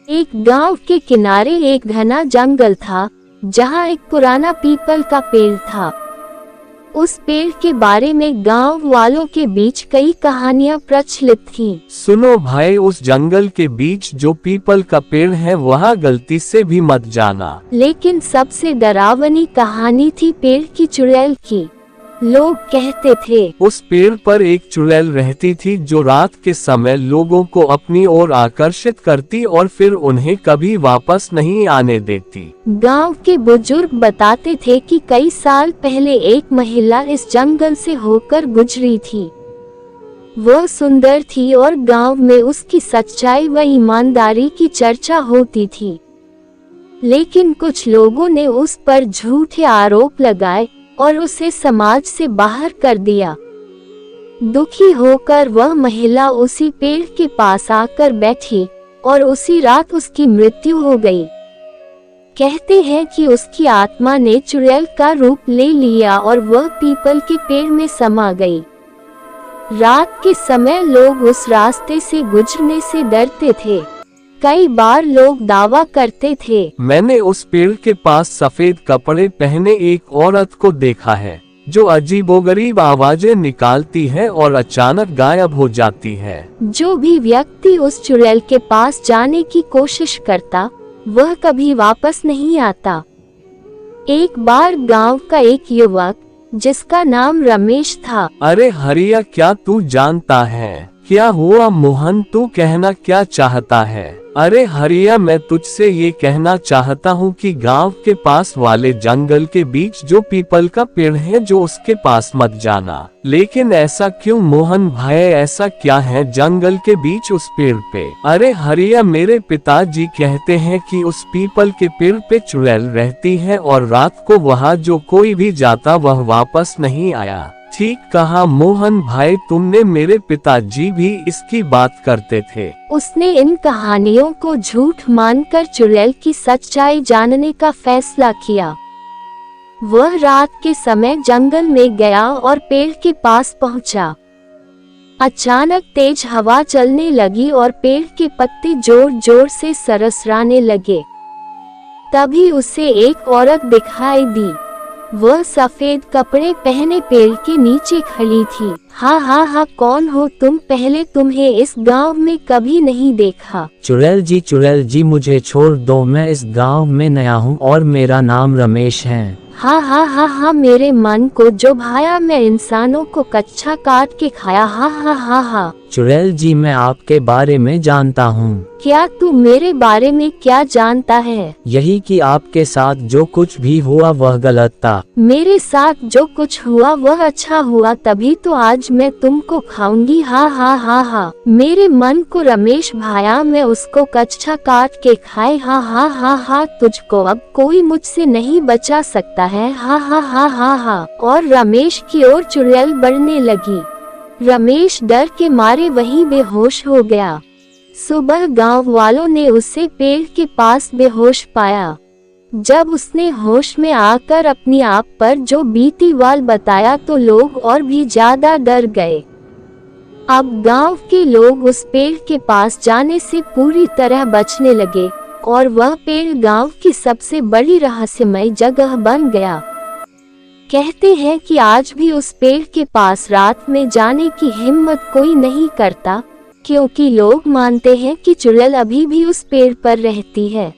एक गांव के किनारे एक घना जंगल था, जहां एक पुराना पीपल का पेड़ था। उस पेड़ के बारे में गांव वालों के बीच कई कहानियां प्रचलित थीं। सुनो भाई, उस जंगल के बीच जो पीपल का पेड़ है वहाँ गलती से भी मत जाना। लेकिन सबसे डरावनी कहानी थी पेड़ की चुड़ैल की। लोग कहते थे उस पेड़ पर एक चुड़ैल रहती थी जो रात के समय लोगों को अपनी ओर आकर्षित करती और फिर उन्हें कभी वापस नहीं आने देती। गांव के बुजुर्ग बताते थे कि कई साल पहले एक महिला इस जंगल से होकर गुजरी थी। वह सुंदर थी और गांव में उसकी सच्चाई व ईमानदारी की चर्चा होती थी। लेकिन कुछ लोगों ने उस पर झूठे आरोप लगाए और उसे समाज से बाहर कर दिया। दुखी होकर वह महिला उसी पेड़ के पास आकर बैठी और उसी रात उसकी मृत्यु हो गई। कहते हैं कि उसकी आत्मा ने चुड़ैल का रूप ले लिया और वह पीपल के पेड़ में समा गई। रात के समय लोग उस रास्ते से गुजरने से डरते थे। कई बार लोग दावा करते थे, मैंने उस पेड़ के पास सफेद कपड़े पहने एक औरत को देखा है जो अजीबोगरीब आवाजें निकालती है और अचानक गायब हो जाती है। जो भी व्यक्ति उस चुड़ैल के पास जाने की कोशिश करता वह कभी वापस नहीं आता। एक बार गांव का एक युवक जिसका नाम रमेश था। अरे हरिया, क्या तू जानता है क्या हुआ? मोहन, तू कहना क्या चाहता है? अरे हरिया, मैं तुझसे ये कहना चाहता हूँ कि गांव के पास वाले जंगल के बीच जो पीपल का पेड़ है जो उसके पास मत जाना। लेकिन ऐसा क्यों मोहन भाई, ऐसा क्या है जंगल के बीच उस पेड़ पे? अरे हरिया, मेरे पिताजी कहते हैं कि उस पीपल के पेड़ पे चुड़ैल रहती है और रात को वहाँ जो कोई भी जाता वह वापस नहीं आया। ठीक कहा मोहन भाई तुमने, मेरे पिताजी भी इसकी बात करते थे। उसने इन कहानियों को झूठ मानकर चुड़ैल की सच्चाई जानने का फैसला किया। वह रात के समय जंगल में गया और पेड़ के पास पहुंचा। अचानक तेज हवा चलने लगी और पेड़ के पत्ते जोर जोर से सरसराने लगे। तभी उसे एक औरत दिखाई दी। वह सफेद कपड़े पहने पेड़ के नीचे खड़ी थी। हाँ, कौन हो तुम? पहले तुम्हें इस गांव में कभी नहीं देखा। चुड़ैल जी, मुझे छोड़ दो। मैं इस गांव में नया हूँ और मेरा नाम रमेश है। हाँ, मेरे मन को जो भाया, मैं इंसानों को कच्चा काट के खाया। हाँ। चुड़ैल जी, मैं आपके बारे में जानता हूँ। क्या तू मेरे बारे में क्या जानता है? यही कि आपके साथ जो कुछ भी हुआ वह गलत था। मेरे साथ जो कुछ हुआ वह अच्छा हुआ, तभी तो आज मैं तुमको खाऊंगी। हाँ। मेरे मन को रमेश भाया, मैं उसको कच्चा काट के खाए। हाँ, तुझको अब कोई मुझसे नहीं बचा सकता है। हाँ। और रमेश की ओर चुड़ैल बढ़ने लगी। रमेश डर के मारे वहीं बेहोश हो गया। सुबह गांव वालों ने उसे पेड़ के पास बेहोश पाया। जब उसने होश में आकर अपनी आप पर जो बीती वाल बताया तो लोग और भी ज्यादा डर गए। अब गांव के लोग उस पेड़ के पास जाने से पूरी तरह बचने लगे और वह पेड़ गांव की सबसे बड़ी रहस्यमय जगह बन गया। कहते हैं कि आज भी उस पेड़ के पास रात में जाने की हिम्मत कोई नहीं करता, क्योंकि लोग मानते हैं कि चुड़ैल अभी भी उस पेड़ पर रहती है।